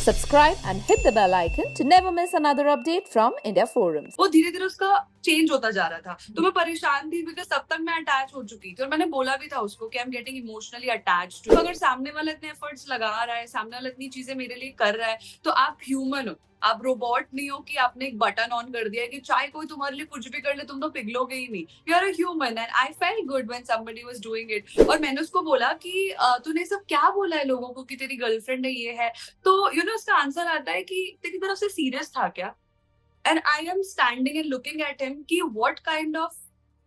Subscribe and hit the bell icon to never miss another update from India Forums. वो धीरे धीरे उसका change होता जा रहा था, तो मैं परेशान थी बिकॉज तब तक मैं अटैच हो चुकी थी और मैंने बोला भी था उसको कि I am getting emotionally attached to. अगर सामने वाला इतने एफर्ट्स लगा रहा है, सामने वाला इतनी चीजें मेरे लिए कर रहा है, तो आप ह्यूमन हो, आप रोबोट नहीं हो कि आपने एक बटन ऑन कर दिया कि चाहे कोई तुम्हारे लिए कुछ भी कर ले तुम तो पिघलोगे ही नहीं। You are a human and I felt good when somebody was doing it. और मैंने उसको बोला कि तूने सब क्या बोला है लोगों को कि तेरी गर्लफ्रेंड है ये है, तो उसका आंसर आता है कि तेरी तरफ से सीरियस था क्या? And I am standing and looking at him कि व्हाट काइंड ऑफ,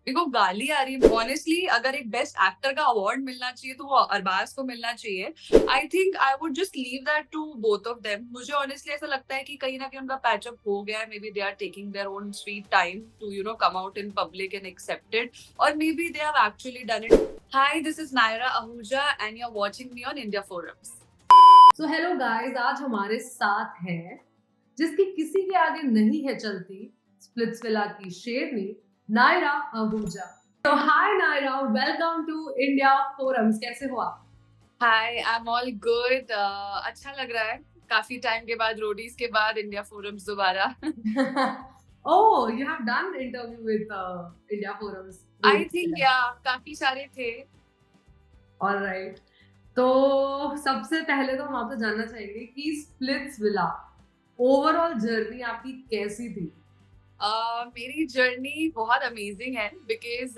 मेरे को गाली आ रही है ऑनेस्टली। अगर एक बेस्ट एक्टर का अवार्ड मिलना चाहिए तो वो अरबाज को मिलना चाहिए। I think I would just leave that to both of them. मुझे ऑनेस्टली ऐसा लगता है कि कहीं ना कहीं उनका पैचअप हो गया है। Maybe they are taking their own sweet time to come out in public and accept it, और maybe they have actually done it. Hi, this is Naira Ahuja and you are watching me on India Forums. So hello guys, आज हमारे साथ है जिसकी किसी के आगे नहीं है चलती, स्प्लिट्सविला की शेरनी नायरा आहूजा। तो hi Naira, welcome to India Forums. कैसे हो आप? Hi, I am all good. अच्छा लग रहा है काफी टाइम के बाद, रोडीज के बाद इंडिया फोरम्स दोबारा। Oh, you have done interview with India Forums? I think yeah काफी सारे थे। ऑलराइट, तो सबसे पहले तो हम आपसे जानना चाहेंगे कि स्प्लिट्सविला ओवरऑल जर्नी आपकी कैसी थी? मेरी जर्नी बहुत अमेजिंग है बिकॉज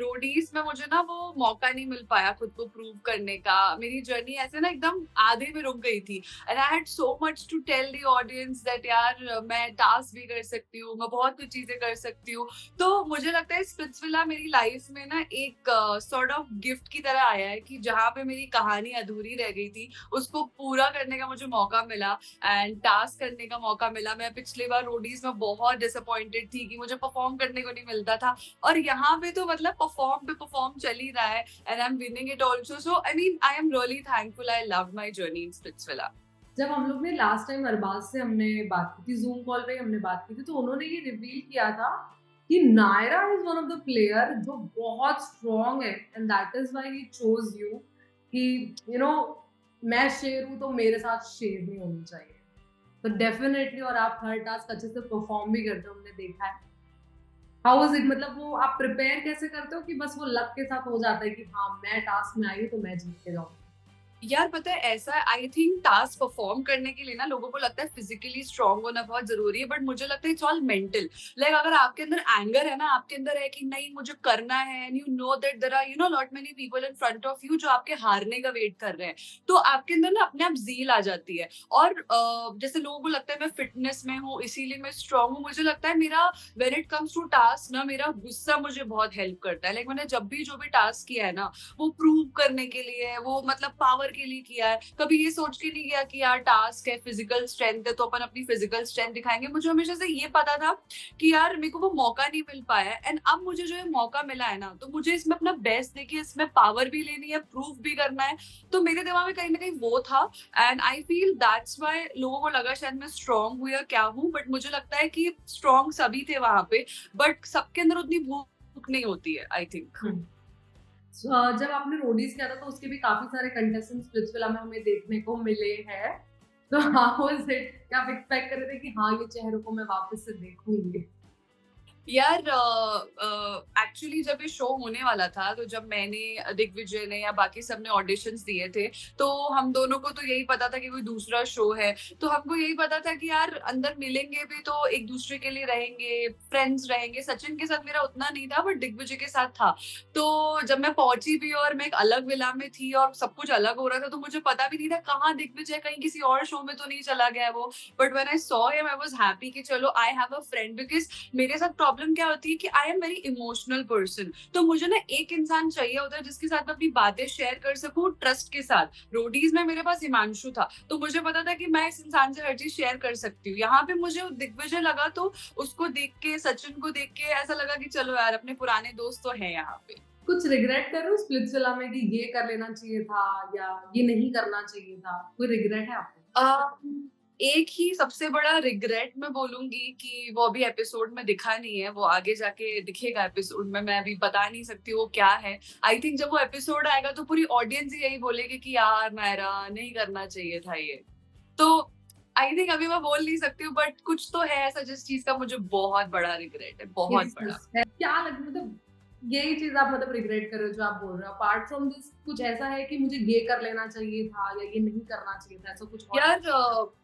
रोडीज में मुझे ना वो मौका नहीं मिल पाया खुद को प्रूव करने का। मेरी जर्नी ऐसे ना एकदम आधे में रुक गई थी and I had so much to tell the audience that यार मैं टास्क भी कर सकती हूँ, मैं बहुत कुछ चीजें कर सकती हूँ। तो मुझे लगता है स्प्लिट्सविला मेरी लाइफ में ना एक सॉर्ट ऑफ गिफ्ट की तरह आया है कि जहाँ पे मेरी कहानी अधूरी रह गई थी उसको पूरा करने का मुझे मौका मिला एंड टास्क करने का मौका मिला। मैं पिछली बार रोडीज में बहुत डिसअपॉइंटेड थी कि मुझे परफॉर्म करने को नहीं मिलता था, और यहाँ पे तो मतलब परफॉर्म चल ही रहा है and I am winning it also. So I mean I am really thankful. I love my journey in Splitsvilla. जब हम लोग ने लास्ट टाइम अरबाज से हमने बात की थी, जूम कॉल पे हमने बात की थी, तो उन्होंने ये रिवील किया था कि Naira is one of the player जो बहुत स्ट्रॉन्ग है and that is why he chose you कि मैं शेर हूँ तो मेरे साथ शेर नहीं होनी चाहिए। तो डेफिनेटली, और आप हर टास्क अच्छे से परफॉर्म भी करते हो, हमने देखा है। हाउ इज इट, मतलब वो आप प्रिपेयर कैसे करते हो कि बस वो लक के साथ हो जाता है कि हाँ मैं टास्क में आई हूँ तो मैं जीत के जाऊँ? यार पता है ऐसा, आई थिंक टास्क परफॉर्म करने के लिए ना लोगों को लगता है फिजिकली स्ट्रांग होना बहुत जरूरी है, बट मुझे लगता है इट्स ऑल मेंटल। लाइक अगर आपके अंदर एंगर है ना, आपके अंदर है कि नहीं मुझे करना है, and you know that there are lot many people in front of you जो आपके हारने का वेट कर रहे हैं, तो आपके अंदर ना अपने आप जील आ जाती है। और जैसे लोगों को लगता है मैं फिटनेस में हूँ इसीलिए मैं स्ट्रांग हूँ, मुझे लगता है मेरा when it comes to task ना मेरा गुस्सा मुझे बहुत हेल्प करता है। लाइक मैंने जब भी जो भी टास्क किया है ना वो प्रूव करने के लिए, वो मतलब पावर के लिए किया है। कभी ये सोच के नहीं किया कि यार टास्क है, फिजिकल स्ट्रेंथ है तो अपन अपनी फिजिकल स्ट्रेंथ दिखाएंगे। मुझे हमेशा से ये पता था कि यार मेरे को वो मौका नहीं मिल पाया है, एंड अब मुझे जो ये मौका मिला है ना तो मुझे इसमें अपना बेस्ट देके इसमें पावर भी लेनी है, प्रूफ भी करना है। तो मेरे दिमाग में कहीं ना कहीं वो था and I feel that's why लोगों को लगा शायद मैं स्ट्रांग हूँ या क्या हूँ, बट मुझे लगता है कि स्ट्रांग सभी थे वहां पे, बट सबके अंदर उतनी भूख नहीं होती है आई थिंक। जब आपने रोडीज किया था तो उसके भी काफी सारे कंटेस्टेंट स्प्लिट्सविला में हमें देखने को मिले हैं, तो हाउ इज इट, क्या आप एक्सपेक्ट कर रहे थे कि हाँ ये चेहरों को मैं वापस से देखूंगी? यार एक्चुअली जब ये शो होने वाला था तो जब मैंने, दिग्विजय ने या बाकी सब ने ऑडिशंस दिए थे तो हम दोनों को तो यही पता था कि कोई दूसरा शो है। तो हमको यही पता था कि यार अंदर मिलेंगे भी तो एक दूसरे के लिए रहेंगे, फ्रेंड्स रहेंगे। सचिन के साथ मेरा उतना नहीं था बट दिग्विजय के साथ था। तो जब मैं पहुंची भी और मैं एक अलग विला में थी और सब कुछ अलग हो रहा था तो मुझे पता भी नहीं था कहाँ दिग्विजय, कहीं किसी और शो में तो नहीं चला गया वो। But when I saw him I was happy कि चलो आई हैव अ फ्रेंड, बिकॉज मेरे साथ प्रॉब्लम क्या होती है कि I am very emotional person. तो मुझे ना एक इंसान चाहिए होता है जिसके साथ मैं अपनी बातें शेयर कर सकूं ट्रस्ट के साथ। रोडीज में मेरे पास हिमांशु था तो मुझे पता था कि मैं इस इंसान से हर चीज शेयर कर सकती हूँ। यहाँ पे मुझे दिग्विजय लगा तो उसको देख के, सचिन को देख के ऐसा लगा कि चलो यार अपने पुराने दोस्त तो है यहाँ पे। कुछ रिग्रेट कर रहे हो स्प्लिट्सविला में कि ये कर लेना चाहिए था या ये नहीं करना चाहिए था? कोई रिग्रेट है आपको? एक ही सबसे बड़ा रिग्रेट मैं बोलूंगी कि वो अभी एपिसोड में दिखा नहीं है, वो आगे जाके दिखेगा एपिसोड में, मैं अभी बता नहीं सकती वो क्या है। आई थिंक जब वो एपिसोड आएगा तो पूरी ऑडियंस ही यही बोलेगी कि यार नायरा नहीं करना चाहिए था ये। तो आई थिंक अभी मैं बोल नहीं सकती हूँ, बट कुछ तो है ऐसा जिस चीज का मुझे बहुत बड़ा रिग्रेट है, बहुत Yes, बड़ा। yes. क्या लग मतलब यही चीज आप मतलब रिग्रेट कर रहे हो जो आप बोल रहे हो, अपार्ट फ्रॉम दिस कुछ ऐसा है कि मुझे ये कर लेना चाहिए था या ये नहीं करना चाहिए था, ऐसा कुछ और? यार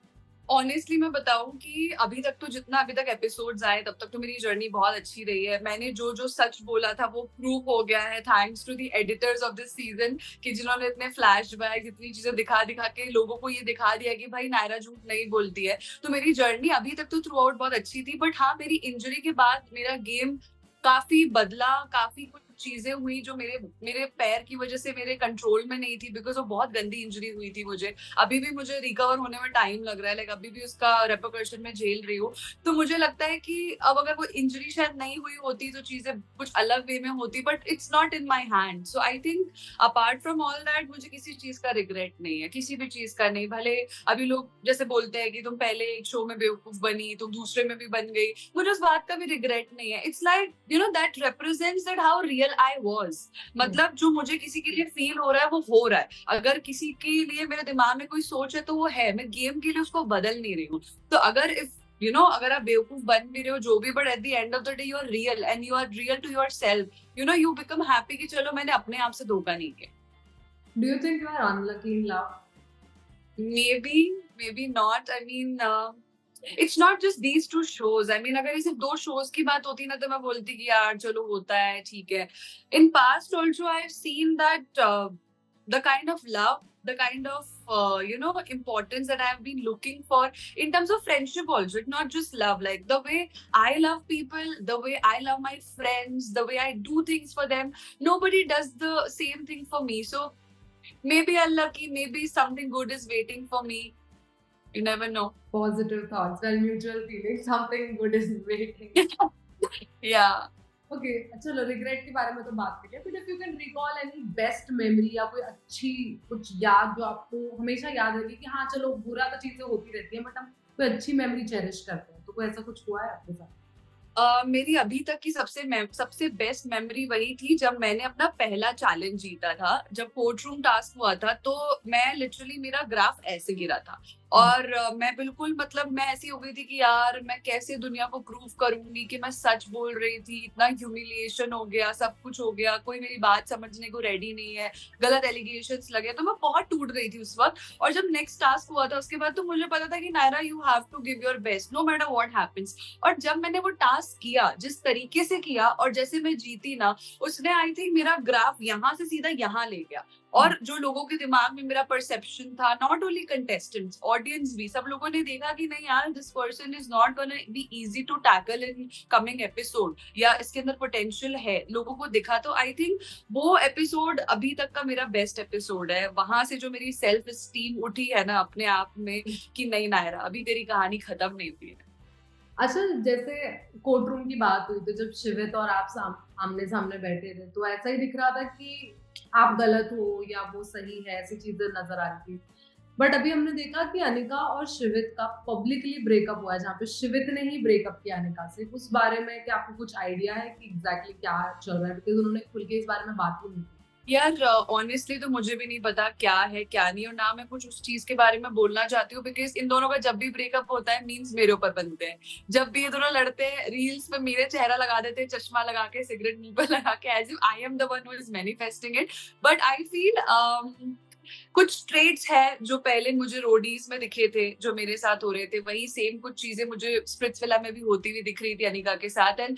ऑनेस्टली मैं बताऊं कि अभी तक तो जितना अभी तक एपिसोड्स आए तब तक तो मेरी जर्नी बहुत अच्छी रही है। मैंने जो जो सच बोला था वो प्रूव हो गया है, thanks to the editors of this season, कि जिन्होंने इतने फ्लैशबैक इतनी चीजें दिखा दिखा के लोगों को ये दिखा दिया कि भाई नायरा झूठ नहीं बोलती है। तो मेरी जर्नी अभी तक तो थ्रू आउट बहुत अच्छी थी, बट हाँ मेरी इंजरी के बाद मेरा गेम काफी बदला, काफी कुछ चीजें हुई जो मेरे मेरे पैर की वजह से मेरे कंट्रोल में नहीं थी, बिकॉज वो बहुत गंदी इंजरी हुई थी मुझे। अभी भी मुझे रिकवर होने में टाइम लग रहा है, लाइक अभी भी उसका रेपरकशन में झेल रही हूँ। तो मुझे लगता है कि अब अगर वो इंजरी शायद नहीं हुई होती तो चीजें कुछ अलग वे में होती, but it's not in my hand. So I think apart from all that मुझे किसी चीज का रिग्रेट नहीं है, किसी भी चीज का नहीं। भले अभी लोग जैसे बोलते हैं कि तुम पहले एक शो में बेवकूफ बनी, तुम दूसरे में भी बन गई, मुझे उस बात का भी रिग्रेट नहीं है। It's like you know that represents that how real I was. मतलब जो मुझे किसी के लिए फील हो रहा है वो हो रहा है। अगर किसी के लिए मेरे दिमाग में कोई सोच है तो वो है, मैं गेम के लिए उसको बदल नहीं रही हूँ। तो अगर इफ यू नो अगर आप बेवकूफ बन भी रहे हो जो भी, but at the end of the day you are real and you are real to your you know you become happy कि चलो मैंने अपने आप से धोखा नहीं किया। Do you think you are unlucky in love? maybe not. I mean, it's not just these two shows. I mean, अगर ये सिर्फ 2 shows की बात होती ना तो मैं बोलती कि यार चलो होता है, ठीक है। In past also I've seen that the kind of love, the kind of you know importance that I've been looking for in terms of friendship also. It's not just love. Like the way I love people, the way I love my friends, the way I do things for them, nobody does the same thing for me. So maybe I'm lucky, maybe something good is waiting for me. You never know. Positive thoughts, well, mutual feelings, something good is waiting. Yeah. Okay, चलो regret के बारे में तो बात करिए, but if you can recall any best memory या कोई अच्छी कुछ याद जो आपको हमेशा याद रहेगी कि हाँ चलो बुरा तो चीजें होती रहती हैं बट हम कोई अच्छी मेमोरी चेरिश करते हैं, तो कोई ऐसा कुछ हुआ है आपके साथ? मेरी अभी तक की सबसे बेस्ट मेमोरी वही थी जब मैंने अपना पहला चैलेंज जीता था। जब कोर्ट रूम टास्क हुआ था तो मैं लिटरली मेरा ग्राफ ऐसे गिरा था और मैं बिल्कुल मतलब मैं ऐसी हो गई थी कि यार मैं कैसे दुनिया को प्रूव करूंगी कि मैं सच बोल रही थी। इतना ह्यूमिलिएशन हो गया, सब कुछ हो गया, कोई मेरी बात समझने को रेडी नहीं है, गलत एलिगेशंस लगे, तो मैं बहुत टूट गई थी उस वक्त। और जब नेक्स्ट टास्क हुआ था उसके बाद तो मुझे पता था कि Naira you have to give your best no matter what happens. और जब मैंने वो टास्क किया, जिस तरीके से किया और जैसे मैं जीती ना, उसने आई थिंक मेरा ग्राफ यहाँ से सीधा यहाँ ले गया। और जो लोगों के दिमाग में मेरा परसेप्शन था, नॉट ओनली कंटेस्टेंट्स, ऑडियंस भी, सब लोगों ने देखा कि नहीं यार this person is not gonna be easy to tackle in coming episode, या इसके अंदर पोटेंशियल है, लोगों को दिखा। तो आई थिंक वो एपिसोड अभी तक का मेरा बेस्ट एपिसोड है। वहां से जो मेरी सेल्फ स्टीम उठी है ना अपने आप में कि नहीं नायरा अभी तेरी कहानी खत्म नहीं हुई है। अच्छा, जैसे कोर्ट रूम की बात हुई तो जब शिवित और आप आमने सामने बैठे थे तो ऐसा ही दिख रहा था कि आप गलत हो या वो सही है, ऐसी चीजें नजर आ रही थी। बट अभी हमने देखा कि अनिका और शिवित का पब्लिकली ब्रेकअप हुआ है, जहाँ पे शिवित ने ही ब्रेकअप किया अनिका से। उस बारे में क्या आपको कुछ आइडिया है कि एग्जैक्टली क्या चल रहा है? बिकॉज उन्होंने खुल के इस बारे में बात ही नहीं की। यार ऑनेस्टली तो मुझे भी नहीं पता क्या है क्या नहीं, और ना मैं कुछ उस चीज के बारे में बोलना चाहती हूँ, बिकॉज इन दोनों का जब भी ब्रेकअप होता है मीन्स मेरे ऊपर बनते हैं। जब भी ये दोनों लड़ते हैं रील्स पे मेरे चेहरा लगा देते हैं, चश्मा लगा के, सिगरेट मुंह पर लगा के, as if I am the one who is manifesting it. But I feel कुछ ट्रेड्स है जो पहले मुझे रोडीज में दिखे थे, जो मेरे साथ हो रहे थे, वही सेम कुछ चीजें मुझे स्प्रिट्सविला में भी होती हुई दिख रही थी अनिका के साथ। And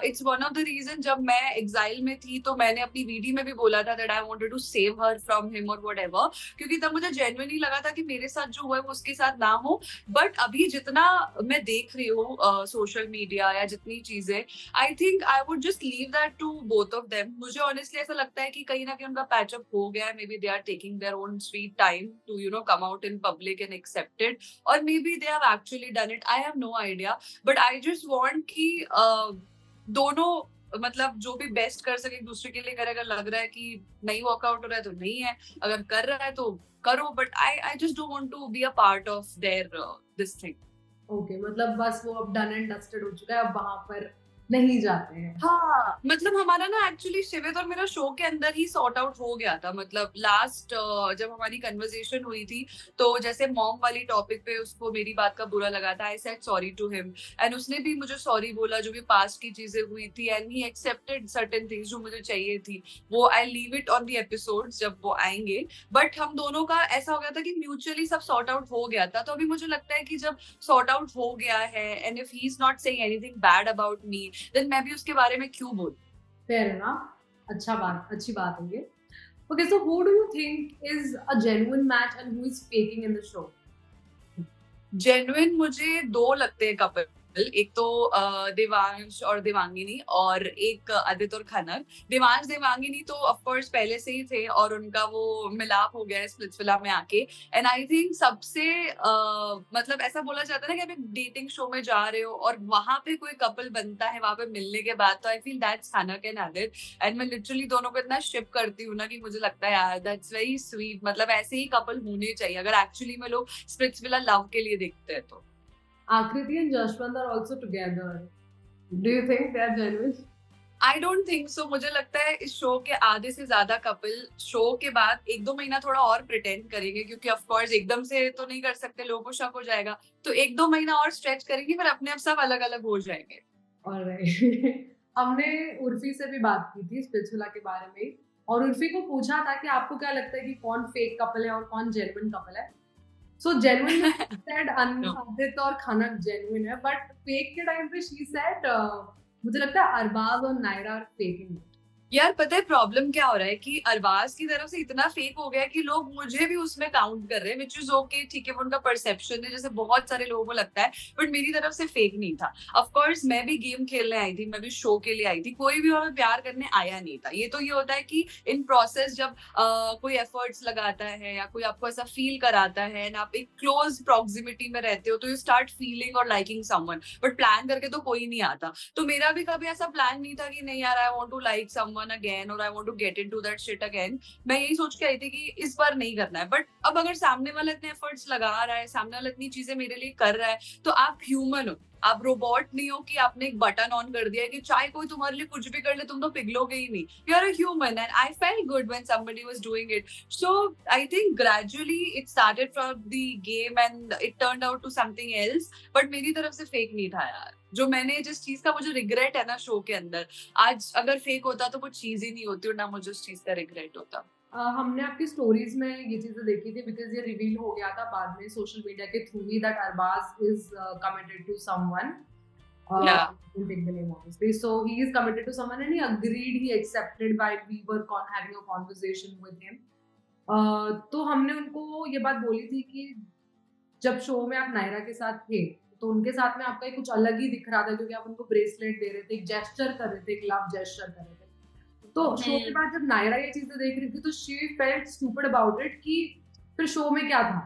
it's one of the reason जब मैं एग्जाइल में थी तो मैंने अपनी वीडियो में भी बोला था that I wanted to save her from him और व्हाटएवर, क्योंकि तब मुझे जेन्युइनली लगा था कि मेरे साथ जो हुआ है वो उसके साथ ना हो। बट अभी जितना मैं देख रही हूँ सोशल मीडिया या जितनी चीजें, I think I would just leave that to both of them. मुझे ऑनेस्टली ऐसा लगता है कि कहीं ना कहीं उनका पैचअप हो गया है। Maybe they are taking their own sweet time to come out in public and accept it, or maybe they have actually done it. I have no idea, but I just want कि दोनों मतलब जो भी best कर सके एक दूसरे के लिए करे। अगर लग रहा है कि नहीं वर्कआउट हो रहा है तो नहीं है, अगर कर रहा है तो करो, but I just don't want to be a part of their this thing. Okay, मतलब बस वो अब डन एंड डस्टेड हो चुका है, अब वहां पर नहीं जाते हैं। हाँ, मतलब हमारा ना एक्चुअली शिवित और मेरा शो के अंदर ही सॉर्ट आउट हो गया था। मतलब लास्ट जब हमारी कन्वर्सेशन हुई थी, तो जैसे मॉम वाली टॉपिक पे उसको मेरी बात का बुरा लगा था। I said sorry to him एंड उसने भी मुझे सॉरी बोला जो भी पास्ट की चीजें हुई थी, and he accepted certain things जो मुझे चाहिए थी। वो I leave it on the episodes जब वो आएंगे, बट हम दोनों का ऐसा हो गया था कि म्यूचुअली सब सॉर्ट आउट हो गया था। तो अभी मुझे लगता है कि जब सॉर्ट आउट हो गया है and if he is not saying anything bad about me, then मैं भी उसके बारे में क्यों बोलूं। फेयर इनफ, अच्छी बात है ये। Okay, so who do you think is a genuine match and who is faking in the show? Genuine मुझे दो लगते हैं कपल। एक तो देवांश और देवांगिनी, और एक आदित्य और खनक। देवांश देवांगिनी तो ऑफ कोर्स पहले से ही थे और उनका वो मिलाप हो गया है स्प्लिट्सविला में आके। एंड आई थिंक सबसे मतलब ऐसा बोला जाता है ना कि आप एक डेटिंग शो में जा रहे हो और वहां पे कोई कपल बनता है वहां पे मिलने के बाद, तो I feel that's Khanak and Aditya. And मैं लिटरली दोनों को इतना शिप करती हूँ ना कि मुझे लगता है यार दैट्स वेरी स्वीट। मतलब ऐसे ही कपल होने चाहिए अगर एक्चुअली में लोग स्प्लिट्सविला लव के लिए देखते हैं तो। Akriti and Jashwant are also together. Do you think they are genuine? I don't think so. मुझे लगता है इस शो के आधे से ज्यादा कपल शो के बाद 1-2 महीना थोड़ा और प्रिटेंड करेंगे, क्योंकि ऑफ कोर्स एकदम से तो नहीं कर सकते, लोगों को शक हो जाएगा। तो 1-2 महीना और स्ट्रेच करेंगे, फिर अपने आप सब अलग अलग हो जाएंगे। Alright. हमने उर्फी से भी बात की थी स्पिरिचुअला के बारे में, और उर्फी को पूछा था कि आपको क्या लगता है कि कौन फेक कपल है और कौन जेन्युइन कपल है। सो जेन्युइन सेड No. आदित्य और खनक जेन्युइन है, बट फेक के टाइम पे शी सेड मुझे लगता है अरबाज और नायरा आर फेकिंग। यार पता है प्रॉब्लम क्या हो रहा है कि अरबाज की तरफ से इतना फेक हो गया है कि लोग मुझे भी उसमें काउंट कर रहे हैं, विच इज ओके, ठीक है, वो उनका परसेप्शन है जैसे बहुत सारे लोगों को लगता है, बट मेरी तरफ से फेक नहीं था। ऑफ कोर्स मैं भी गेम खेलने आई थी, मैं भी शो के लिए आई थी, कोई भी हमें प्यार करने आया नहीं था। ये तो ये होता है कि इन प्रोसेस जब कोई एफर्ट्स लगाता है या कोई आपको ऐसा फील कराता है ना, आप एक क्लोज प्रॉक्सिमिटी में रहते हो, तो यू स्टार्ट फीलिंग और लाइकिंग समवन, बट प्लान करके तो कोई नहीं आता। तो मेरा भी कभी ऐसा प्लान नहीं था कि नहीं यार I want to like someone again और I want to get into that shit again. मैं यही सोच के आई थी कि इस बार नहीं करना है। बट अब अगर सामने वाला इतने एफर्ट्स लगा रहा है, सामने वाला इतनी चीजें मेरे लिए कर रहा है, तो आप ह्यूमन हो, आप रोबोट नहीं हो कि आपने एक बटन ऑन कर दिया है कि चाहे कोई तुम्हारे लिए कुछ भी कर ले तुम तो पिघलोगे ही नहीं। You are a human and I felt good when somebody was doing it. So I think gradually it started from the game and it turned out to something else, but मेरी तरफ से फेक नहीं था यार। जो मैंने जिस चीज का मुझे रिग्रेट है ना शो के अंदर, आज अगर फेक होता तो वो चीज ही नहीं होती और ना मुझे उस चीज का रिग्रेट होता। हमने आपकी स्टोरीज में ये चीजें देखी थी बिकॉज ये रिवील हो गया था बाद में सोशल मीडिया के थ्रू ही that Arbaaz is committed to someone. Yeah. I don't take the name obviously. So he is committed to someone and he agreed, he accepted while we were having a conversation with him. तो हमने उनको ये बात बोली थी कि जब show में आप नायरा के साथ थे तो उनके साथ में आपका कुछ अलग ही दिख रहा था, क्योंकि आप उनको ब्रेसलेट दे रहे थे, एक जेस्चर कर रहे थे, एक लव जेस्चर कर रहे थे। तो शो के बाद जब नायरा ये चीजें देख रही थी तो she felt stupid about it कि फिर शो में क्या था।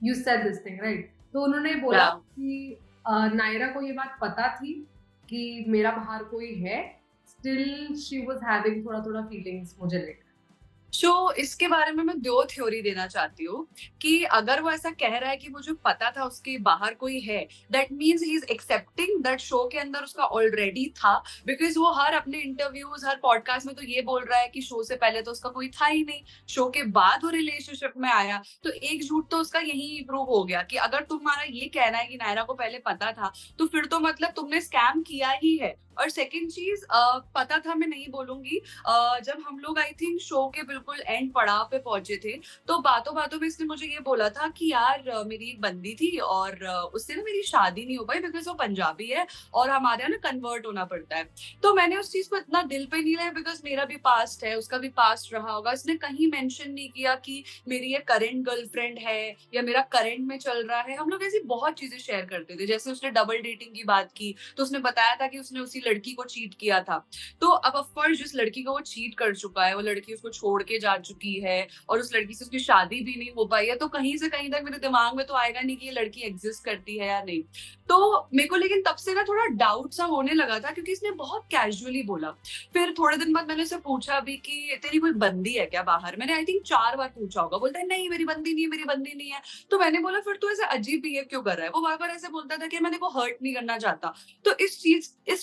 You said this thing right. तो उन्होंने बोला Yeah. कि नायरा को ये बात पता थी कि मेरा बाहर कोई है, स्टिल शी वाज हैविंग थोड़ा थोड़ा फीलिंग्स मुझे लेकर। सो इसके बारे में मैं 2 थ्योरी देना चाहती हूँ कि अगर वो ऐसा कह रहा है कि मुझे पता था उसके बाहर कोई है, that means he is accepting that show के अंदर उसका ऑलरेडी था। बिकॉज वो हर अपने इंटरव्यूज हर पॉडकास्ट में तो ये बोल रहा है कि शो से पहले तो उसका कोई था ही नहीं, शो के बाद वो रिलेशनशिप में आया। तो एक झूठ तो उसका यही प्रूव हो गया कि अगर तुम्हारा ये कहना है कि नायरा को पहले पता था, तो फिर तो मतलब तुमने स्कैम किया ही है। और सेकंड चीज, पता था मैं नहीं बोलूंगी, जब हम लोग आई थिंक शो के बिल्कुल एंड पड़ाव पे पहुंचे थे, तो बातों बातों में इसने मुझे ये बोला था कि यार मेरी एक बंदी थी और उससे ना मेरी शादी नहीं हो पाई बिकॉज वो पंजाबी है और हमारे यहाँ ना कन्वर्ट होना पड़ता है। तो मैंने उस चीज को इतना दिल पे नहीं लिया बिकॉज मेरा भी पास्ट है, उसका भी पास्ट रहा होगा। उसने कहीं मेंशन नहीं किया कि मेरी ये करंट गर्लफ्रेंड है या मेरा करंट में चल रहा है। हम लोग ऐसी बहुत चीजें शेयर करते थे, जैसे उसने डबल डेटिंग की बात की तो उसने बताया था कि उसने उसी किसी लड़की को चीट किया था। तो अब ऑफ कोर्स जिस लड़की को वो चीट कर चुका है, वो लड़की उसको छोड़ के जा चुकी है और उस लड़की से उसकी शादी भी नहीं हो पाई है, तो कहीं से कहीं तक मेरे दिमाग में तो आएगा नहीं कि ये लड़की एग्जिस्ट करती है या नहीं। तो मेरे को लेकिन तब से ना थोड़ा डाउट सा होने लगा था, क्योंकि इसने बहुत कैजुअली बोला। फिर थोड़े दिन बाद मैंने उसे पूछा भी कि तेरी कोई बंदी है क्या बाहर? मैंने आई थिंक 4 बार पूछा होगा। बोलता है नहीं मेरी बंदी नहीं है, मेरी बंदी नहीं है। तो मैंने बोला फिर तू ऐसे अजीब बिहेव क्यों कर रहा है? वो बार बार ऐसे बोलता था कि मैं देखो हर्ट नहीं करना चाहता। तो इस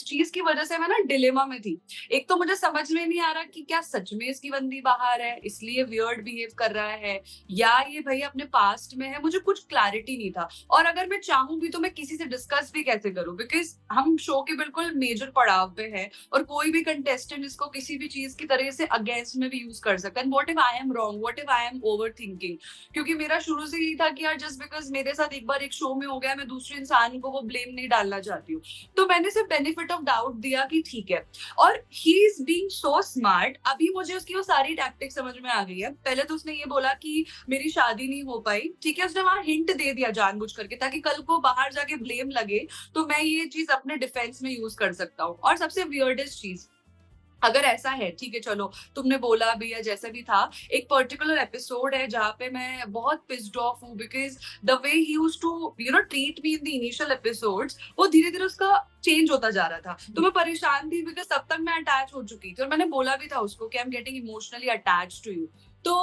चीज की वजह से मैं ना डिलेमा में थी। एक तो मुझे समझ में नहीं आ रहा कि क्या सच में इसकी बंदी बाहर है इसलिए वियर्ड बिहेव कर रहा है, या ये भाई अपने पास्ट में है। मुझे कुछ क्लैरिटी नहीं था, और अगर मैं चाहूँ भी तो मैं किसी से डिस्कस भी कैसे करूँ, बिकॉज हम शो के बिल्कुल मेजर पड़ाव पे है और कोई भी कंटेस्टेंट इसको किसी भी चीज की तरह से अगेंस्ट में भी यूज कर सकता है। What if I am wrong, what if I M over thinking? क्योंकि मेरा शुरू से यही था कि यार जस्ट बिकॉज मेरे साथ एक बार एक शो में हो गया, मैं दूसरे इंसान को वो ब्लेम नहीं डालना चाहती हूँ। तो मैंने सिर्फ बेनिफिट ऑफ डाउट दिया कि ठीक है, और he is being so smart. अभी मुझे उसकी वो सारी टैक्टिक समझ में आ गई है। पहले तो उसने ये बोला कि मेरी शादी नहीं हो पाई, ठीक है, उसने वहां हिंट दे दिया जानबूझ करके ताकि कल को बाहर जाके ब्लेम लगे तो मैं ये चीज अपने डिफेंस में यूज कर सकता हूँ। और सबसे वियर्डेस्ट चीज, अगर ऐसा है ठीक है चलो तुमने बोला भी या जैसा भी था, एक पर्टिकुलर एपिसोड है जहाँ पे मैं बहुत पिस्ड ऑफ हूँ because the way he used to treat me in the initial episodes, वो धीरे धीरे उसका चेंज होता जा रहा था। तो मैं परेशान थी बिकॉज तब तक मैं अटैच हो चुकी थी और मैंने बोला भी था उसको कि I am getting emotionally attach to you. तो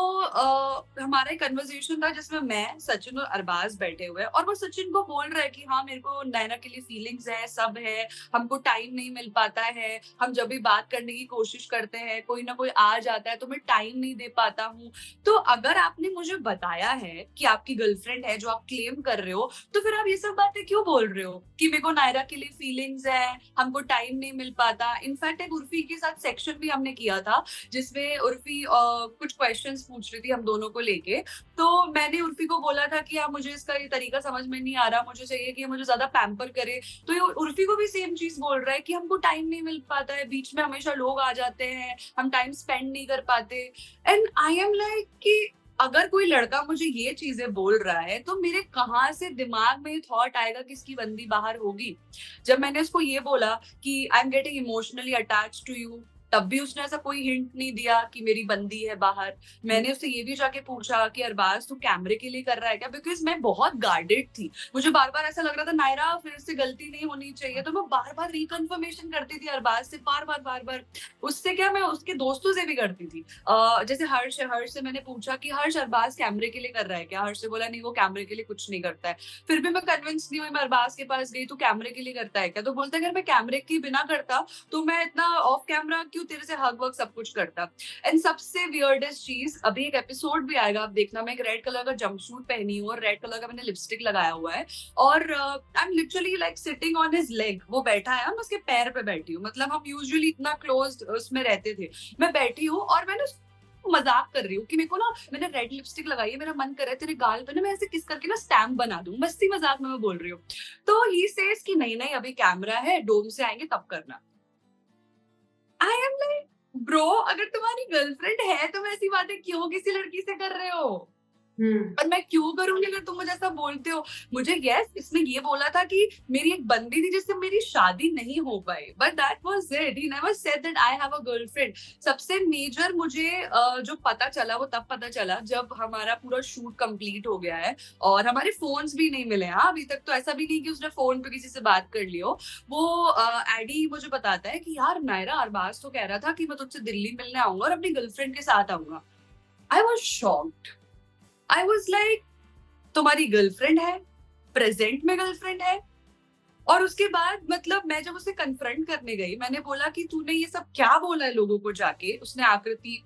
हमारा एक कन्वर्सेशन था जिसमें मैं, सचिन और अरबाज बैठे हुए हैं, और वो सचिन को बोल रहा है कि हाँ मेरे को नैना के लिए फीलिंग्स है, सब है, हमको टाइम नहीं मिल पाता है, हम जब भी बात करने की कोशिश करते हैं कोई ना कोई आ जाता है तो मैं टाइम नहीं दे पाता हूँ। तो अगर आपने मुझे बताया है कि आपकी गर्लफ्रेंड है जो आप क्लेम कर रहे हो, तो फिर आप ये सब बातें क्यों बोल रहे हो कि मेरे को नायरा के लिए फीलिंग्स है, हमको टाइम नहीं मिल पाता? इनफैक्ट एक उर्फी के साथ सेक्शन भी हमने किया था जिसमें उर्फी कुछ क्वेश्चंस पूछ रही थी हम दोनों को लेके। तो मैंने उर्फी को बोला था कि मुझे इसका ये तरीका समझ में नहीं आ रहा, मुझे चाहिए कि ये मुझे ज्यादा पैम्पर करे। तो ये उर्फी को भी सेम चीज बोल रहा है कि हमको टाइम नहीं मिल पाता है, बीच में हमेशा लोग आ जाते हैं, हम टाइम स्पेंड नहीं कर पाते। एंड आई एम लाइक कि अगर कोई लड़का मुझे ये चीजें बोल रहा है तो मेरे कहाँ से दिमाग में थॉट आएगा कि इसकी बंदी बाहर होगी? जब मैंने उसको ये बोला कि I am getting emotionally attach to you, तब भी उसने ऐसा कोई हिंट नहीं दिया कि मेरी बंदी है बाहर। मैंने उससे ये भी जाके पूछा कि अरबाज तू कैमरे के लिए कर रहा है क्या, बिकॉज मैं बहुत गार्डेड थी, मुझे बार बार ऐसा लग रहा था नायरा फिर से गलती नहीं होनी चाहिए। तो मैं बार बार रिकन्फर्मेशन करती थी अरबाज से, बार बार। उससे क्या, मैं उसके दोस्तों से भी करती थी। जैसे हर्ष से मैंने पूछा कि हर्ष अरबाज कैमरे के लिए कर रहा है क्या? हर्ष से बोला नहीं वो कैमरे के लिए कुछ नहीं करता है। फिर भी मैं कन्विंस नहीं हुई, मैं अरबाज के पास गई, तू कैमरे के लिए करता है क्या? तो बोलता है अगर मैं कैमरे के बिना करता तो मैं इतना ऑफ कैमरा क्यों तेरे से हग वग सब कुछ करता। एंड सबसे वियर्डेस्ट चीज, अभी एक एपिसोड भी आएगा आप देखना, मैं एक रेड कलर का जंपसूट पहनी हूँ और रेड कलर का मैंने लिपस्टिक लगाया हुआ है, और I am literally like sitting on his leg. वो बैठा है, मैं उसके पैर पे बैठी हूँ, मतलब हम यूजुअली इतना क्लोज उसमें रहते थे। मैं बैठी हूँ और मैंने मजाक कर रही हूँ कि मेरे को ना, मैंने रेड लिपस्टिक लगाई है, मेरा मन कर रहा है तेरे गाल पे ना मैं ऐसे किस करके ना स्टैम्प बना दूं, मस्ती मजाक में मैं बोल रही हूँ। तो ही सेज कि नहीं अभी कैमरा है, डोम से आएंगे तब करना। आई एम लाइक ब्रो, अगर तुम्हारी गर्लफ्रेंड है तो ऐसी बातें क्यों किसी लड़की से कर रहे हो? और मैं क्यों करूंगी अगर तुम मुझे ऐसा बोलते हो? मुझे यस इसने ये बोला था कि मेरी एक बंदी थी जिससे मेरी शादी नहीं हो पाई, but that was it, he never said that I have a girlfriend. सबसे मेजर मुझे जो पता चला वो तब पता चला जब हमारा पूरा शूट कंप्लीट हो गया है और हमारे फोन्स भी नहीं मिले। हाँ, अभी तक तो ऐसा भी नहीं कि उसने फोन पे किसी से बात कर ली हो। वो एडी मुझे बताता है कि यार नायरा अरबाज तो कह रहा था कि मैं तुझसे दिल्ली मिलने आऊंगा और अपनी गर्लफ्रेंड के साथ आऊंगा। I was shocked. I was like तुम्हारी गर्लफ्रेंड है, प्रेजेंट में गर्लफ्रेंड है? और उसके बाद मतलब मैं जब उसे कन्फ्रंट करने गई, मैंने बोला कि तूने ये सब क्या बोला है लोगों को जाके। उसने आकृति,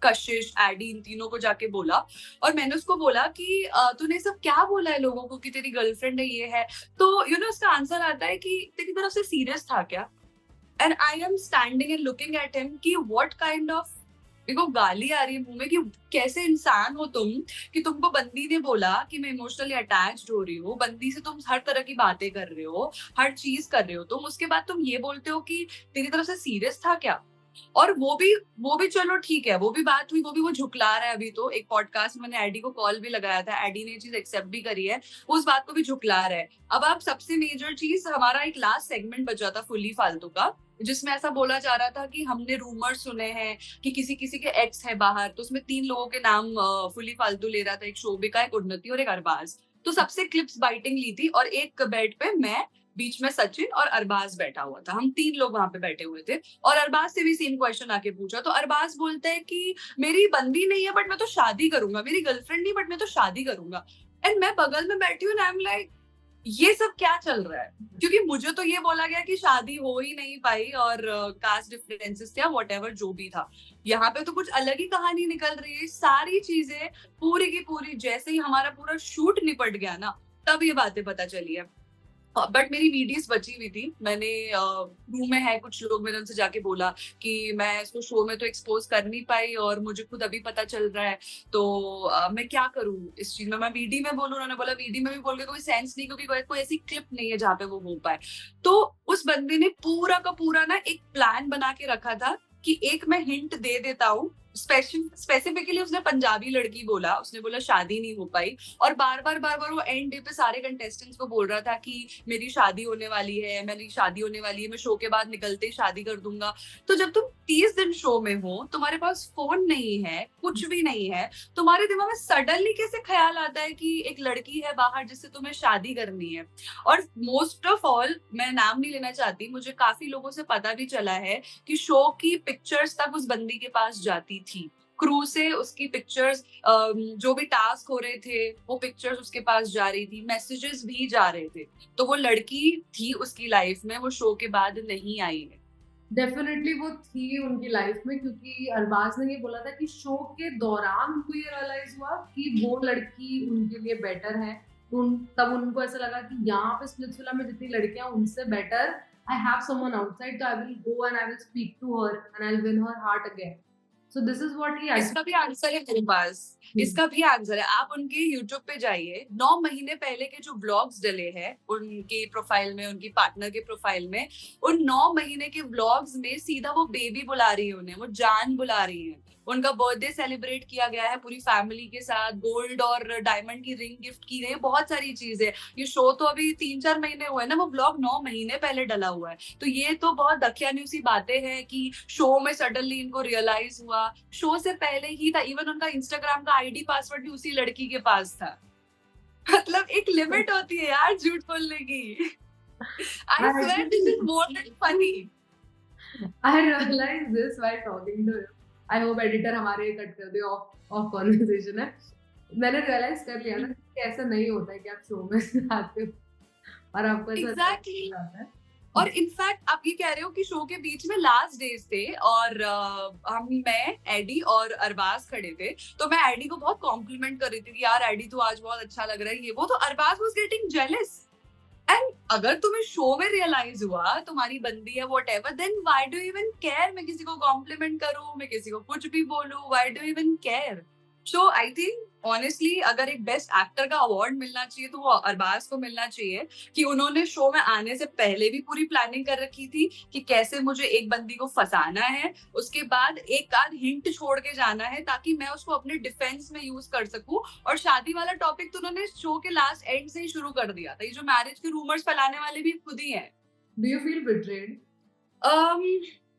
कशिश, एडी, इन तीनों को जाके बोला, और मैंने उसको बोला कि तूने सब क्या बोला है लोगों को कि तेरी गर्लफ्रेंड है, ये है। तो उसका आंसर आता है कि तेरी तरफ से सीरियस था क्या? And I am standing and looking at him कि व्हाट काइंड ऑफ, मेरे को गाली आ रही है मुंह में कि कैसे इंसान हो तुम कि तुमको बंदी ने बोला कि मैं इमोशनली अटैच्ड हो रही हूँ, बंदी से तुम हर तरह की बातें कर रहे हो, हर चीज कर रहे हो तुम, उसके बाद तुम ये बोलते हो कि तेरी तरफ से सीरियस था क्या? और वो भी चलो ठीक है, वो भी बात हुई, वो झुकला रहा है अभी तो। एक पॉडकास्ट मैंने एडी को कॉल भी लगाया था, एडी ने ये चीज एक्सेप्ट भी करी है, वो उस बात को भी झुकला रहा है। अब आप सबसे मेजर चीज, हमारा एक लास्ट सेगमेंट बचा था फुली फालतू का, जिसमें ऐसा बोला जा रहा था कि हमने रूमर सुने हैं कि किसी किसी के एक्स है बाहर, तो उसमें 3 लोगों के नाम फुली फालतू ले रहा था, एक शोभिका, एक उन्नति और एक अरबाज। तो सबसे क्लिप्स बाइटिंग ली थी, और एक बेड पे मैं, बीच में सचिन और अरबाज बैठा हुआ था, हम 3 लोग वहां पे बैठे हुए थे। और अरबाज से भी सेम क्वेश्चन आके पूछा, तो अरबाज बोलता है कि मेरी बंदी नहीं है बट मैं तो शादी करूंगा, मेरी गर्लफ्रेंड नहीं बट मैं तो शादी करूंगा। एंड मैं बगल में बैठी हूँ, आई एम लाइक ये सब क्या चल रहा है? क्योंकि मुझे तो ये बोला गया कि शादी हो ही नहीं पाई, और कास्ट डिफरेंसेस थे, व्हाटएवर जो भी था। यहाँ पे तो कुछ अलग ही कहानी निकल रही है। सारी चीजें पूरी की पूरी, जैसे ही हमारा पूरा शूट निपट गया ना, तब ये बातें पता चली है। बट मेरी वीडियोस बची हुई थी, मैंने रूम में है कुछ लोग, मैंने उनसे जाके बोला कि मैं इसको शो में तो एक्सपोज कर नहीं पाई, और मुझे खुद अभी पता चल रहा है, तो मैं क्या करूं इस चीज में, मैं वीडी में बोलूं? उन्होंने बोला वीडी में भी बोल के कोई सेंस नहीं, क्योंकि कोई ऐसी क्लिप नहीं है जहाँ पे वो हो पाए। तो उस बंदे ने पूरा का पूरा ना एक प्लान बना के रखा था कि एक मैं हिंट दे देता हूँ, स्पेसिफिकली उसने पंजाबी लड़की बोला, उसने बोला शादी नहीं हो पाई, और बार बार वो एंड डे पे सारे कंटेस्टेंट्स को बोल रहा था कि मेरी शादी होने वाली है, मेरी शादी होने वाली है, मैं शो के बाद निकलते ही शादी कर दूंगा। तो जब तुम 30 दिन शो में हो, तुम्हारे पास फोन नहीं है, कुछ भी नहीं है, तुम्हारे दिमाग में सडनली कैसे ख्याल आता है कि एक लड़की है बाहर जिससे तुम्हें शादी करनी है? और मोस्ट ऑफ ऑल, मैं नाम नहीं लेना चाहती, मुझे काफी लोगों से पता भी चला है कि शो की पिक्चर्स तक उस बंदी के पास जाती थी, क्रू से उसकी पिक्चर्स, जो भी टास्क हो रहे थे वो पिक्चर्स उसके पास जा रही थी, मैसेजेस भी जा रहे थे। तो वो लड़की थी उसकी लाइफ में, वो शो के बाद नहीं आई है। डेफिनेटली वो थी उनकी लाइफ में, क्योंकि अरबाज ने ये बोला था कि शो के दौरान उनको ये रियलाइज हुआ कि वो लड़की उनके लिए बेटर है। तो तब उनको ऐसा लगा कि यहाँ पे स्प्लिट्सविला में जितनी लड़कियां उनसे better, I have someone outside, तो I will go and I will speak to her and I will win her heart again. So this is what he इसका भी आंसर है मेरे पास, इसका भी आंसर है। आप उनके यूट्यूब पे जाइए, 9 महीने पहले के जो व्लॉग्स डले हैं उनके प्रोफाइल में, उनकी पार्टनर के प्रोफाइल में, उन 9 महीने के व्लॉग्स में सीधा वो बेबी बुला रही है उन्हें, वो जान बुला रही है। उनका बर्थडे सेलिब्रेट किया गया है पूरी फैमिली के साथ, गोल्ड और डायमंड की रिंग गिफ्ट की गई, बहुत सारी चीजें। ये शो तो अभी 3-4 महीने हुए ना, वो व्लॉग 9 महीने पहले डला हुआ है। तो ये तो बहुत दखियानी सी बातें हैं कि शो में सडनली इनको रियलाइज हुआ, शो से पहले ही था। इवन उनका इंस्टाग्राम का आईडी पासवर्ड भी उसी लड़की के पास था। मतलब एक लिमिट होती है यार झूठ बोलने की। I swear this is more than funny. I realized this while talking to him. I hope editor हमारे कट कर दे, ऑफ कॉन्वर्सेशन है। मैंने रियलाइज कर लिया ना कि ऐसा नहीं होता है कि आप शो में आते हो और आपको ऐसा Exactly. आता है। और इनफैक्ट आप ये कह रहे हो कि शो के बीच में लास्ट डेज थे, और मैं, एडी और अरबाज खड़े थे, तो मैं एडी को बहुत कॉम्प्लीमेंट कर रही थी कि यार एडी तो आज बहुत अच्छा लग रहा है, ये वो। तो Arbaaz was getting jealous. And अगर तुम्हें शो में रियलाइज हुआ तुम्हारी बंदी है whatever, then why do even care? मैं किसी को कॉम्प्लीमेंट करूं, मैं किसी को कुछ भी बोलूं, why do even care? So I think honestly अगर एक बेस्ट एक्टर का अवार्ड मिलना चाहिए तो वो अरबाज को मिलना चाहिए, कि उन्होंने शो में आने से पहले भी पूरी प्लानिंग कर रखी थी कि कैसे मुझे एक बंदी को फंसाना है, उसके बाद एक आध हिंट छोड़ के जाना है ताकि मैं उसको अपने डिफेंस में यूज कर सकूं। और शादी वाला टॉपिक तो उन्होंने शो के लास्ट एंड से ही शुरू कर दिया था। ये जो मैरिज के रूमर्स फैलाने वाले भी खुद ही हैं। Do you feel betrayed?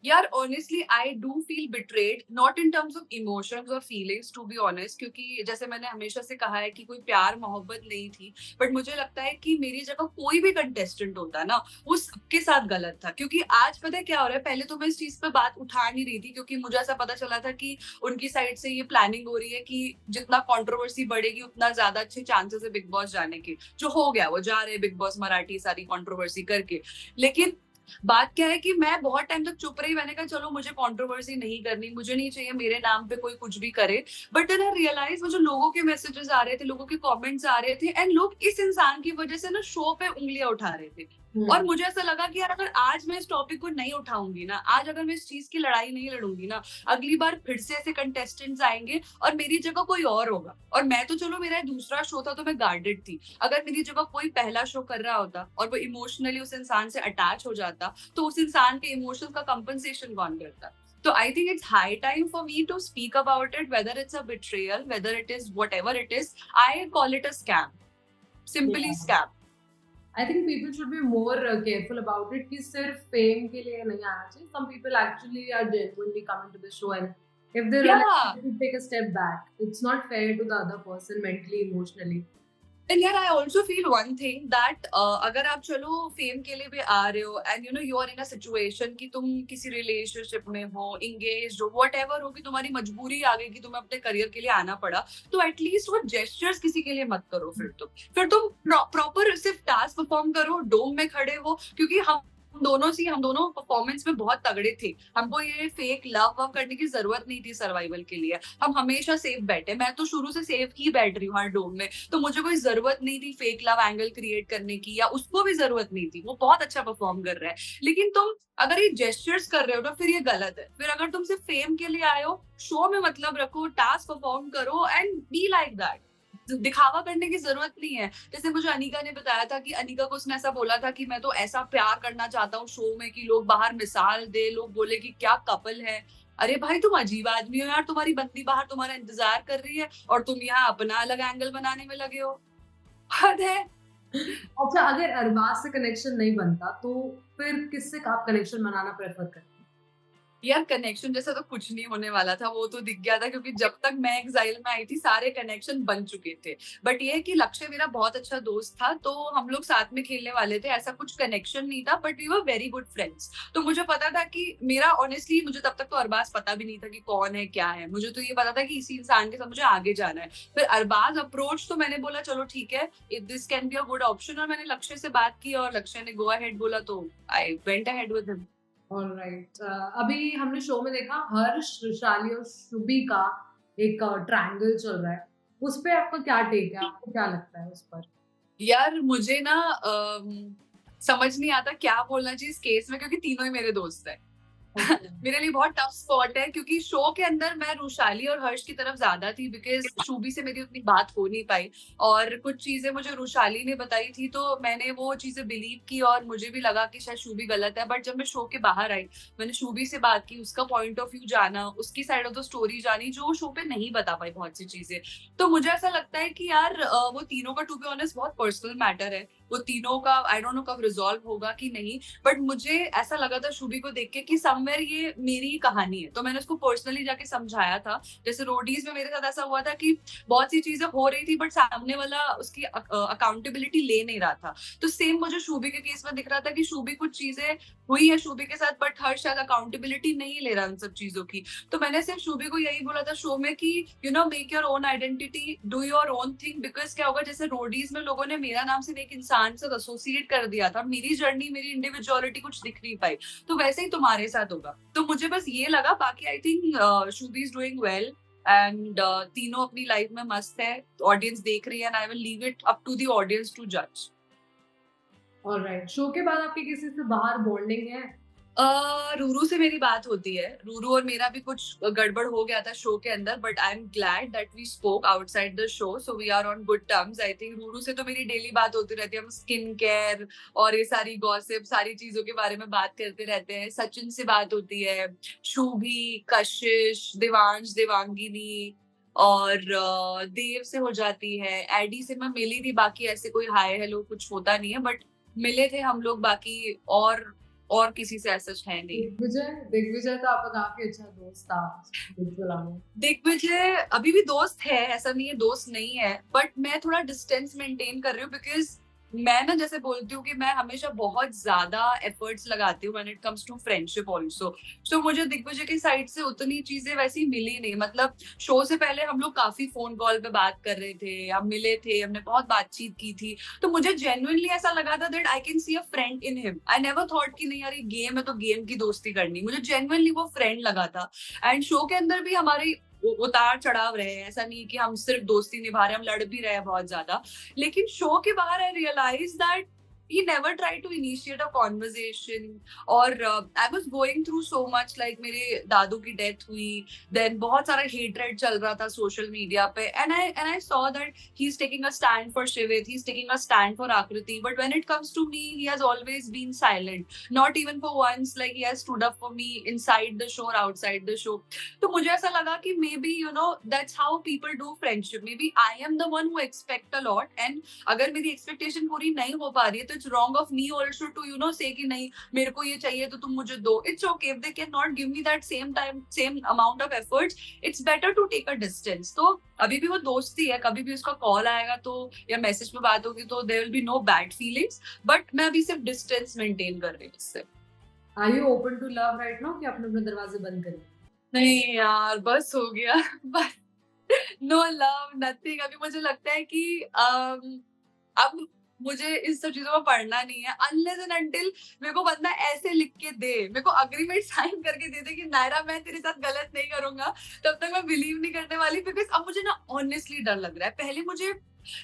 यार honestly I do feel betrayed, not in terms of emotions और फीलिंग्स टू बी ऑनेस्ट, क्योंकि जैसे मैंने हमेशा से कहा है कि कोई प्यार मोहब्बत नहीं थी, बट मुझे लगता है कि मेरी जगह कोई भी कंटेस्टेंट होता ना, वो सबके साथ गलत था। क्योंकि आज पता है क्या हो रहा है, पहले तो मैं इस चीज पे बात उठा नहीं रही थी क्योंकि मुझे ऐसा पता चला था कि उनकी साइड से ये प्लानिंग हो रही है कि जितना कंट्रोवर्सी बढ़ेगी उतना ज्यादा अच्छे चांसेस है बिग बॉस जाने के। जो हो गया, वो जा रहे बिग बॉस मराठी सारी कंट्रोवर्सी करके। लेकिन बात क्या है कि मैं बहुत टाइम तक चुप रही, मैंने कहा चलो मुझे कंट्रोवर्सी नहीं करनी, मुझे नहीं चाहिए मेरे नाम पे कोई कुछ भी करे। बट देन आई रियलाइज वो जो लोगों के मैसेजेस आ रहे थे, लोगों के कमेंट्स आ रहे थे, एंड लोग इस इंसान की वजह से ना शो पे उंगलियां उठा रहे थे। और मुझे ऐसा लगा कि यार अगर आज मैं इस टॉपिक को नहीं उठाऊंगी ना, आज अगर मैं इस चीज की लड़ाई नहीं लड़ूंगी ना, अगली बार फिर से ऐसे कंटेस्टेंट्स आएंगे और मेरी जगह कोई और होगा। और मैं तो चलो मेरा दूसरा शो था तो मैं गार्डेड थी, अगर मेरी जगह कोई पहला शो कर रहा होता और वो इमोशनली उस इंसान से अटैच हो जाता तो उस इंसान के इमोशंस का कंपनसेशन कौन करता? So I think it's high time for me to speak about it, whether it's a betrayal, whether it is whatever it is. I call it a scam. Simply Yeah. scam. I think people should be more careful about it कि सिर्फ fame के लिए नहीं आना चाहिए. Some people actually are genuinely coming to the show, and if they realize Yeah. they should take a step back, it's not fair to the other person mentally, emotionally. And यार I also feel one thing that अगर आप चलो fame के लिए भी आ रहे हो and you know you are in a situation कि तुम किसी रिलेशनशिप में हो, engaged हो, whatever हो कि तुम्हारी मजबूरी आ गई कि तुम्हें अपने करियर के लिए आना पड़ा, तो एटलीस्ट वो जेस्चर्स किसी के लिए मत करो. फिर तुम प्रॉपर सिर्फ टास्क परफॉर्म करो, डोम में खड़े हो, क्योंकि हम दोनों परफॉर्मेंस में बहुत तगड़े थे. हमको ये फेक लव करने की जरूरत नहीं थी सर्वाइवल के लिए. हम हमेशा सेफ बैठे. मैं तो शुरू से सेफ ही बैठ रही हूँ हर डोम में, तो मुझे कोई जरूरत नहीं थी फेक लव एंगल क्रिएट करने की, या उसको भी जरूरत नहीं थी. वो बहुत अच्छा परफॉर्म कर रहा है. लेकिन तुम अगर ये जेस्चर्स कर रहे हो तो फिर ये गलत है. फिर अगर तुम सिर्फ फेम के लिए आए हो, शो में मतलब रखो, टास्क परफॉर्म करो एंड बी लाइक दैट. दिखावा करने की जरूरत नहीं है. जैसे मुझे अनिका ने बताया था कि अनिका को उसने ऐसा बोला था कि मैं तो ऐसा प्यार करना चाहता हूँ शो में कि लोग बाहर मिसाल दे, लोग बोले कि क्या कपल है. अरे भाई तुम अजीब आदमी हो यार. तुम्हारी बंदी बाहर तुम्हारा इंतजार कर रही है और तुम यहाँ अपना अलग एंगल बनाने में लगे हो. हद है. अच्छा, अगर अरबाज से कनेक्शन नहीं बनता तो फिर किससे आप कनेक्शन बनाना प्रेफर करते हैं? यार कनेक्शन जैसा तो कुछ नहीं होने वाला था. वो तो दिख गया था क्योंकि जब तक मैं एग्जाइल में आई थी सारे कनेक्शन बन चुके थे. बट ये कि लक्ष्य मेरा बहुत अच्छा दोस्त था, तो हम लोग साथ में खेलने वाले थे. ऐसा कुछ कनेक्शन नहीं था, but we were very good friends. तो मुझे पता था कि मेरा ऑनेस्टली मुझे तब तक तो अरबाज पता भी नहीं था कि कौन है क्या है. मुझे तो ये पता था कि इसी इंसान के साथ मुझे आगे जाना है. फिर अरबाज अप्रोच तो मैंने बोला चलो ठीक है, if this can be a good option. और मैंने लक्ष्य से बात की और लक्ष्य ने गो अहेड बोला, तो I went ahead with him. Alright. अभी हमने शो में देखा हर्ष, वैशाली और शुभी का एक ट्रायंगल चल रहा है. उस पे आपका क्या टेक है? आपको क्या लगता है उस पर? यार मुझे ना समझ नहीं आता क्या बोलना चाहिए इस केस में, क्योंकि तीनों ही मेरे दोस्त हैं. मेरे लिए बहुत टफ स्पॉट है, क्योंकि शो के अंदर मैं रुशाली और हर्ष की तरफ ज्यादा थी, बिकॉज शुभी से मेरी उतनी बात हो नहीं पाई. और कुछ चीजें मुझे रुशाली ने बताई थी, तो मैंने वो चीजें बिलीव की और मुझे भी लगा कि शायद शुभी गलत है. बट जब मैं शो के बाहर आई, मैंने शुभी से बात की, उसका पॉइंट ऑफ व्यू जाना, उसकी साइड ऑफ द स्टोरी जानी, जो शो पे नहीं बता पाई बहुत सी चीजें. तो मुझे ऐसा लगता है कि यार वो तीनों का टू बी ऑनेस्ट बहुत पर्सनल मैटर है. वो तीनों का आई डोंट नो कब रिजॉल्व होगा कि नहीं. बट मुझे ऐसा लगा था शुभी को देख के कि समवेयर ये मेरी ही कहानी है. तो मैंने उसको पर्सनली जाके समझाया था. जैसे रोडीज में मेरे साथ ऐसा हुआ था कि बहुत सी चीजें हो रही थी, बट सामने वाला उसकी अकाउंटेबिलिटी ले नहीं रहा था. तो सेम मुझे शुभी के केस में दिख रहा था कि शुभी कुछ चीजें हुई है शुभी के साथ, बट हर शायद अकाउंटेबिलिटी नहीं ले रहा उन सब चीजों की. तो मैंने सिर्फ शुभी को यही बोला था शो में कि you know make your own identity, do your own thing. Because क्या होगा, जैसे रोडीज में लोगों ने मेरा नाम सिर्फ एक इंसान से एसोसिएट कर दिया था, मेरी जर्नी, मेरी इंडिविजुअलिटी कुछ दिख नहीं पाई. तो वैसे ही तुम्हारे साथ होगा. तो मुझे बस ये लगा. बाकी I think Shubhi is doing well and तीनों अपनी लाइफ में मस्त है. ऑडियंस देख रही है and I will leave it up to the audience to जज. ऑलराइट. शो के बाद आपकी किसी से बाहर बॉन्डिंग है? रूरू से मेरी बात होती है. रूरू और मेरा भी कुछ गड़बड़ हो गया था शो के अंदर, but I am glad that we spoke outside the show, so we are on good terms. I think Ruru से तो मेरी डेली बात होती रहती है. हम स्किन केयर और ये सारी गॉसिप, सारी चीजों के बारे में बात करते रहते हैं. सचिन से बात होती है, शुभी, कशिश, देवांश, देवांगिनी और देव से हो जाती है. एडी से मैं मिली थी, बाकी ऐसे कोई हाय हेलो कुछ होता नहीं है, बट मिले थे हम लोग. बाकी और किसी से ऐसा है नहीं. दिग्विजय तो आपका काफी अच्छा दोस्त था बिल्कुल. दिग्विजय अभी भी दोस्त है, ऐसा नहीं है दोस्त नहीं है, बट मैं थोड़ा डिस्टेंस मेंटेन कर रही हूँ. बिकॉज मैं ना जैसे बोलती हूँ कि मैं हमेशा बहुत ज्यादा एफर्ट्स लगाती हूँ when it comes to friendship also. So मुझे दिग्विजय की साइड से उतनी चीजें वैसी मिली नहीं. मतलब शो से पहले हम लोग काफी फोन कॉल पे बात कर रहे थे, हम मिले थे, हमने बहुत बातचीत की थी. तो मुझे जेन्युइनली ऐसा लगा था that I can see a friend in him. I never thought कि नहीं यार ये गेम है तो गेम की दोस्ती करनी. मुझे जेन्युइनली वो फ्रेंड लगा था. एंड शो के अंदर भी हमारी उतार चढ़ाव रहे. ऐसा नहीं कि हम सिर्फ दोस्ती निभा रहे हैं, हम लड़ भी रहे हैं बहुत ज्यादा. लेकिन शो के बाहर I realise that he never tried to initiate a conversation. और I was going through so much, like मेरे दादू की death हुई, then बहुत सारा hatred चल रहा था social media पे, and I saw that he's taking a stand for Shivit, he's taking a stand for Akriti, but when it comes to me, he has always been silent, not even for once, like he has stood up for me inside the show or outside the show. तो मुझे ऐसा लगा कि maybe you know that's how people do friendship. Maybe I am the one who expect a lot, and अगर मेरी expectation पूरी नहीं हो पा रही है, तो it's wrong of me also to you know say कि नहीं मेरे को ये चाहिए तो तुम मुझे दो. It's okay if they cannot give me that same amount of efforts. It's better to take a distance. तो अभी भी वो दोस्ती है, कभी भी उसका कॉल आएगा तो या मैसेज पे बात होगी तो there will be no bad feelings. But मैं अभी सिर्फ distance maintain कर रही हूँ उससे. Are you open to love right now कि आपने अपने दरवाजे बंद कर दिए? नहीं यार, बस हो गया. बस नो लव नथिंग. अभी मुझे लगता है कि अब मुझे इस सब चीजों में पढ़ना नहीं है. अनलेस एंड अनटिल मेरे को बंदा ऐसे लिख के दे, मेरे को अग्रीमेंट साइन करके दे दे कि नायरा मैं तेरे साथ गलत नहीं करूंगा, तब तक मैं बिलीव नहीं करने वाली. बिकॉज अब मुझे ना ऑनेस्टली डर लग रहा है. पहले मुझे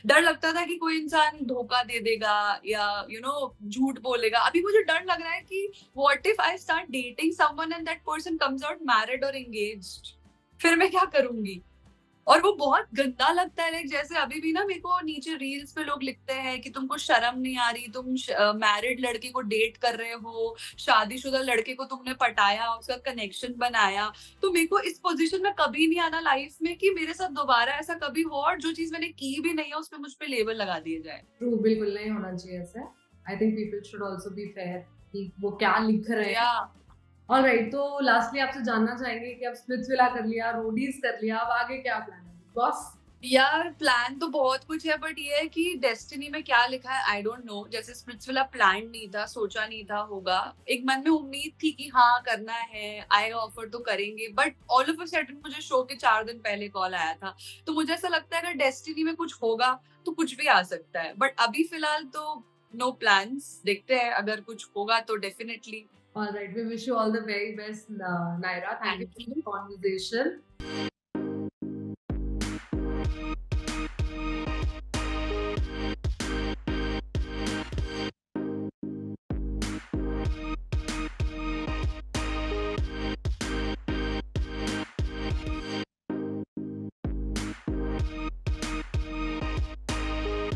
डर लगता था कि कोई इंसान धोखा दे देगा या यू नो झूठ बोलेगा. अभी मुझे डर लग रहा है कि what if I start dating someone and that person comes out married और एंगेज्ड, फिर मैं क्या करूंगी. और वो बहुत गंदा लगता है. लाइक जैसे अभी भी ना मेरे को नीचे रील्स पे लोग लिखते हैं कि तुमको शर्म नहीं आ रही, तुम मैरिड लड़के को डेट कर रहे हो, शादीशुदा लड़के को तुमने पटाया, उसका कनेक्शन बनाया. तो मेरे को इस पोजीशन में कभी नहीं आना लाइफ में कि मेरे साथ दोबारा ऐसा कभी हो और जो चीज मैंने की भी नहीं है उस पर मुझ पे लेबल लगा दिए जाए. ट्रू, बिल्कुल नहीं होना चाहिए ऐसे. I think people should also be fair कि वो क्या लिख रहे हैं. ऑलराइट, तो लास्टली आपसे जानना चाहेंगे कि अब स्प्लिट्सविला कर लिया, रोडीज कर लिया, अब आगे क्या प्लान है बॉस? यार प्लान तो बहुत कुछ है, बट ये है कि डेस्टिनी में क्या लिखा है आई डोंट नो. जैसे स्प्लिट्सविला प्लान नहीं था, सोचा नहीं था होगा. एक मन में उम्मीद थी कि हाँ करना है, आएगा ऑफर तो करेंगे, but all of a sudden मुझे शो के 4 दिन पहले कॉल आया था. तो मुझे ऐसा लगता है अगर डेस्टिनी में कुछ होगा तो कुछ भी आ सकता है, बट अभी फिलहाल तो नो प्लान्स. देखते हैं अगर कुछ होगा तो definitely. All right, we wish you all the very best, Naira. Thank you for the conversation.